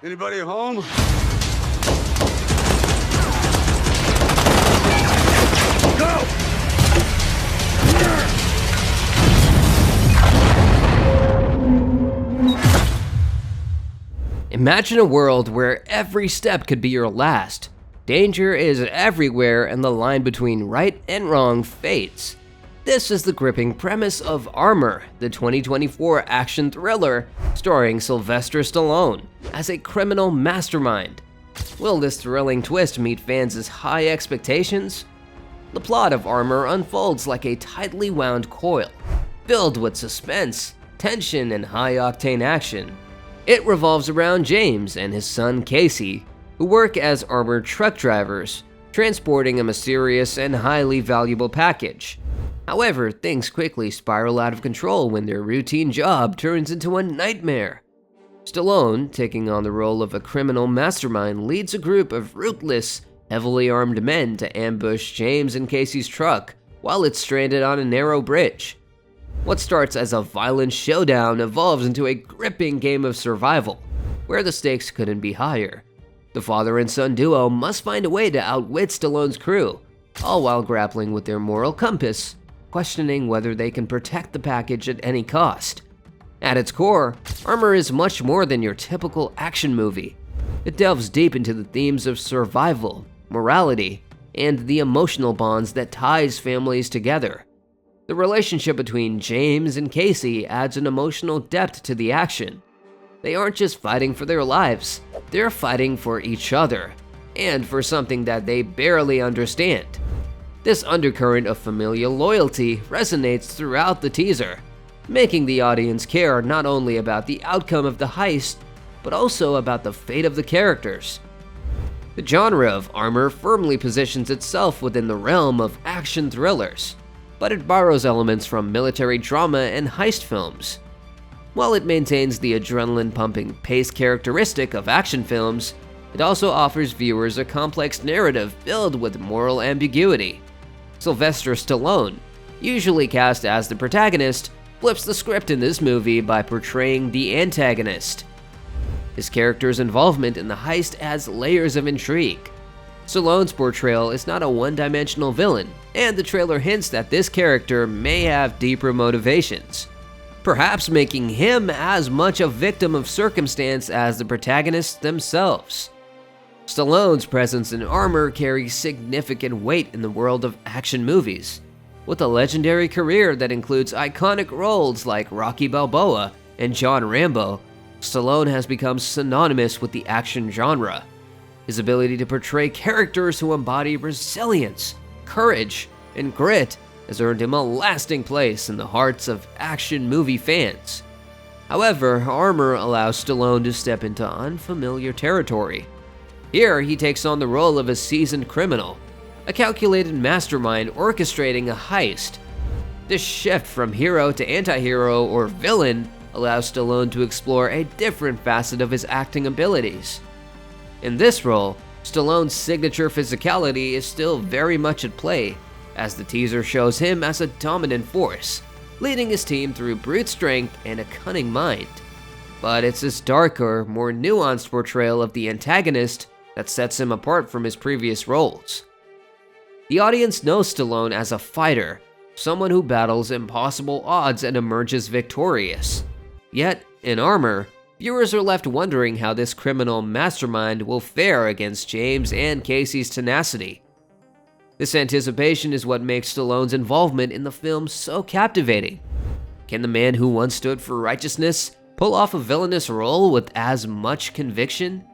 Anybody home? Go! Imagine a world where every step could be your last. Danger is everywhere and the line between right and wrong fades. This is the gripping premise of Armor, the 2024 action thriller starring Sylvester Stallone as a criminal mastermind. Will this thrilling twist meet fans' high expectations? The plot of Armor unfolds like a tightly wound coil, filled with suspense, tension, and high-octane action. It revolves around James and his son Casey, who work as armored truck drivers, transporting a mysterious and highly valuable package. However, things quickly spiral out of control when their routine job turns into a nightmare. Stallone, taking on the role of a criminal mastermind, leads a group of ruthless, heavily armed men to ambush James and Casey's truck while it's stranded on a narrow bridge. What starts as a violent showdown evolves into a gripping game of survival, where the stakes couldn't be higher. The father and son duo must find a way to outwit Stallone's crew, all while grappling with their moral compass, questioning whether they can protect the package at any cost. At its core, Armor is much more than your typical action movie. It delves deep into the themes of survival, morality, and the emotional bonds that ties families together. The relationship between James and Casey adds an emotional depth to the action. They aren't just fighting for their lives, they're fighting for each other, and for something that they barely understand. This undercurrent of familial loyalty resonates throughout the teaser, making the audience care not only about the outcome of the heist, but also about the fate of the characters. The genre of Armor firmly positions itself within the realm of action thrillers, but it borrows elements from military drama and heist films. While it maintains the adrenaline-pumping pace characteristic of action films, it also offers viewers a complex narrative filled with moral ambiguity. Sylvester Stallone, usually cast as the protagonist, flips the script in this movie by portraying the antagonist. His character's involvement in the heist adds layers of intrigue. Stallone's portrayal is not a one-dimensional villain, and the trailer hints that this character may have deeper motivations, perhaps making him as much a victim of circumstance as the protagonists themselves. Stallone's presence in Armor carries significant weight in the world of action movies. With a legendary career that includes iconic roles like Rocky Balboa and John Rambo, Stallone has become synonymous with the action genre. His ability to portray characters who embody resilience, courage, and grit has earned him a lasting place in the hearts of action movie fans. However, Armor allows Stallone to step into unfamiliar territory. Here, he takes on the role of a seasoned criminal, a calculated mastermind orchestrating a heist. This shift from hero to anti-hero or villain allows Stallone to explore a different facet of his acting abilities. In this role, Stallone's signature physicality is still very much at play, as the teaser shows him as a dominant force, leading his team through brute strength and a cunning mind. But it's this darker, more nuanced portrayal of the antagonist that sets him apart from his previous roles. The audience knows Stallone as a fighter, someone who battles impossible odds and emerges victorious. Yet, in Armor, viewers are left wondering how this criminal mastermind will fare against James and Casey's tenacity. This anticipation is what makes Stallone's involvement in the film so captivating. Can the man who once stood for righteousness pull off a villainous role with as much conviction?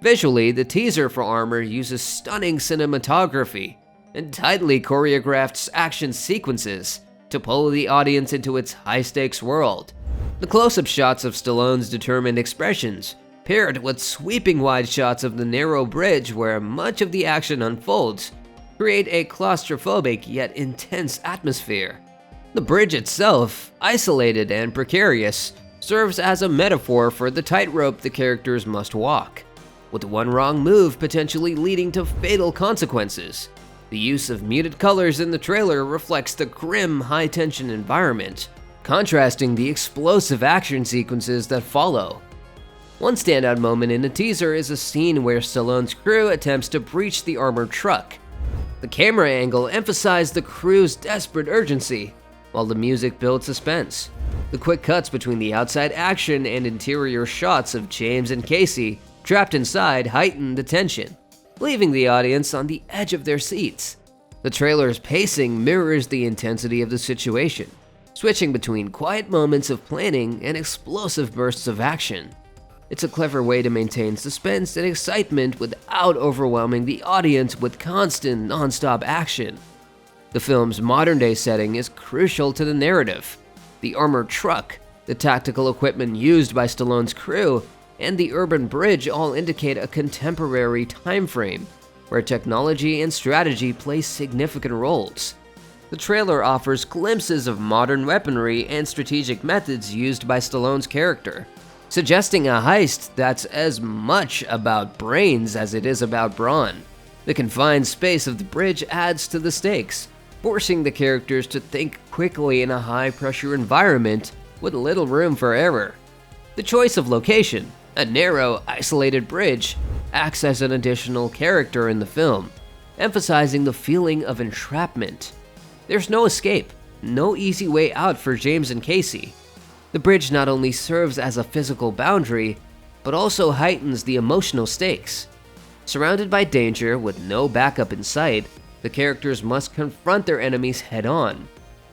Visually, the teaser for Armor uses stunning cinematography and tightly choreographed action sequences to pull the audience into its high-stakes world. The close-up shots of Stallone's determined expressions, paired with sweeping wide shots of the narrow bridge where much of the action unfolds, create a claustrophobic yet intense atmosphere. The bridge itself, isolated and precarious, serves as a metaphor for the tightrope the characters must walk, with one wrong move potentially leading to fatal consequences. The use of muted colors in the trailer reflects the grim, high-tension environment, contrasting the explosive action sequences that follow. One standout moment in the teaser is a scene where Stallone's crew attempts to breach the armored truck. The camera angle emphasized the crew's desperate urgency, while the music built suspense. The quick cuts between the outside action and interior shots of James and Casey trapped inside heightened the tension, leaving the audience on the edge of their seats. The trailer's pacing mirrors the intensity of the situation, switching between quiet moments of planning and explosive bursts of action. It's a clever way to maintain suspense and excitement without overwhelming the audience with constant, non-stop action. The film's modern-day setting is crucial to the narrative. The armored truck, the tactical equipment used by Stallone's crew, and the urban bridge all indicate a contemporary time frame, where technology and strategy play significant roles. The trailer offers glimpses of modern weaponry and strategic methods used by Stallone's character, suggesting a heist that's as much about brains as it is about brawn. The confined space of the bridge adds to the stakes, forcing the characters to think quickly in a high-pressure environment with little room for error. The choice of location, a narrow, isolated bridge, acts as an additional character in the film, emphasizing the feeling of entrapment. There's no escape, no easy way out for James and Casey. The bridge not only serves as a physical boundary, but also heightens the emotional stakes. Surrounded by danger with no backup in sight, the characters must confront their enemies head-on.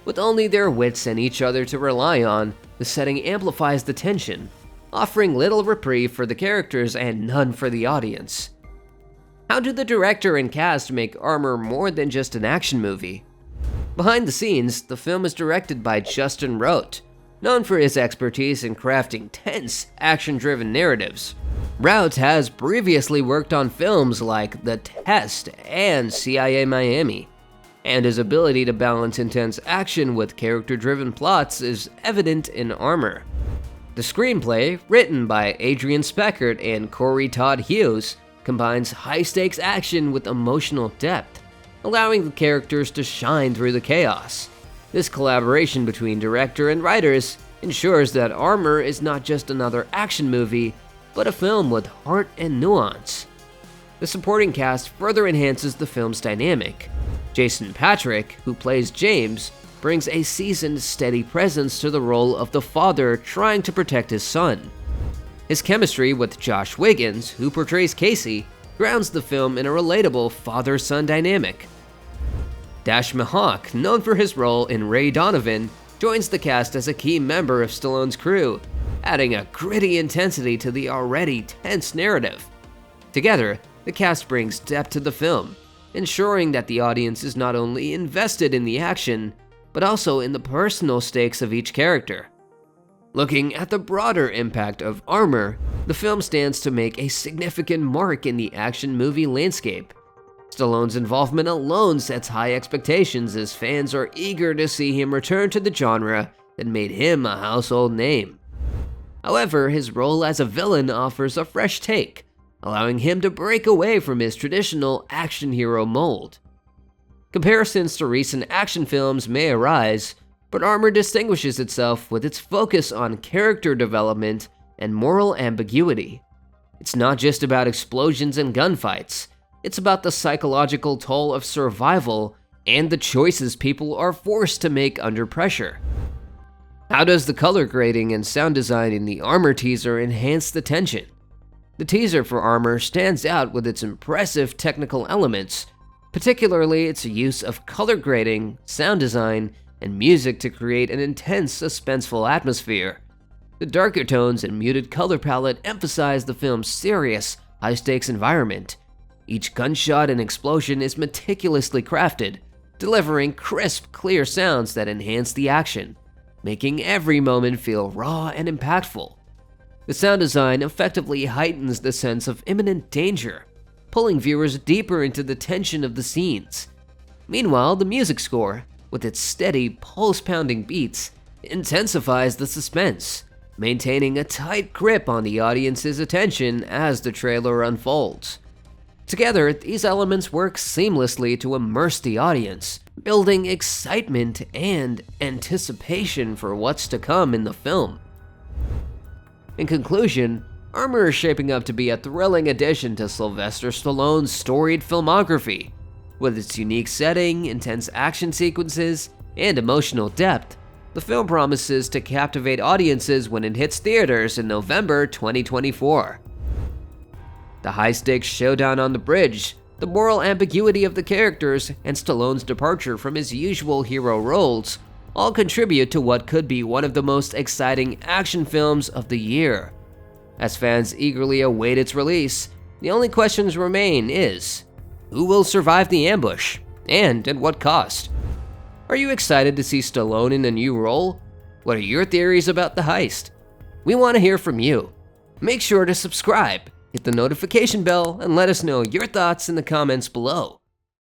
With only their wits and each other to rely on, the setting amplifies the tension, offering little reprieve for the characters and none for the audience. How do the director and cast make Armor more than just an action movie? Behind the scenes, the film is directed by Justin Rote, known for his expertise in crafting tense, action-driven narratives. Route has previously worked on films like The Test and CIA Miami, and his ability to balance intense action with character-driven plots is evident in Armor. The screenplay, written by Adrian Speckert and Corey Todd Hughes, combines high-stakes action with emotional depth, allowing the characters to shine through the chaos. This collaboration between director and writers ensures that Armor is not just another action movie, but a film with heart and nuance. The supporting cast further enhances the film's dynamic. Jason Patric, who plays James, brings a seasoned, steady presence to the role of the father trying to protect his son. His chemistry with Josh Wiggins, who portrays Casey, grounds the film in a relatable father-son dynamic. Dash Mihawk, known for his role in Ray Donovan, joins the cast as a key member of Stallone's crew, adding a gritty intensity to the already tense narrative. Together, the cast brings depth to the film, ensuring that the audience is not only invested in the action, but also in the personal stakes of each character. Looking at the broader impact of Armor, the film stands to make a significant mark in the action movie landscape. Stallone's involvement alone sets high expectations as fans are eager to see him return to the genre that made him a household name. However, his role as a villain offers a fresh take, allowing him to break away from his traditional action hero mold. Comparisons to recent action films may arise, but Armor distinguishes itself with its focus on character development and moral ambiguity. It's not just about explosions and gunfights. It's about the psychological toll of survival and the choices people are forced to make under pressure. How does the color grading and sound design in the Armor teaser enhance the tension? The teaser for Armor stands out with its impressive technical elements, particularly its use of color grading, sound design, and music to create an intense, suspenseful atmosphere. The darker tones and muted color palette emphasize the film's serious, high-stakes environment. Each gunshot and explosion is meticulously crafted, delivering crisp, clear sounds that enhance the action, making every moment feel raw and impactful. The sound design effectively heightens the sense of imminent danger, pulling viewers deeper into the tension of the scenes. Meanwhile, the music score, with its steady, pulse-pounding beats, intensifies the suspense, maintaining a tight grip on the audience's attention as the trailer unfolds. Together, these elements work seamlessly to immerse the audience, building excitement and anticipation for what's to come in the film. In conclusion, Armor is shaping up to be a thrilling addition to Sylvester Stallone's storied filmography. With its unique setting, intense action sequences, and emotional depth, the film promises to captivate audiences when it hits theaters in November 2024. The high-stakes showdown on the bridge, the moral ambiguity of the characters, and Stallone's departure from his usual hero roles all contribute to what could be one of the most exciting action films of the year. As fans eagerly await its release, the only questions remain is, who will survive the ambush, and at what cost? Are you excited to see Stallone in a new role? What are your theories about the heist? We want to hear from you. Make sure to subscribe, hit the notification bell, and let us know your thoughts in the comments below.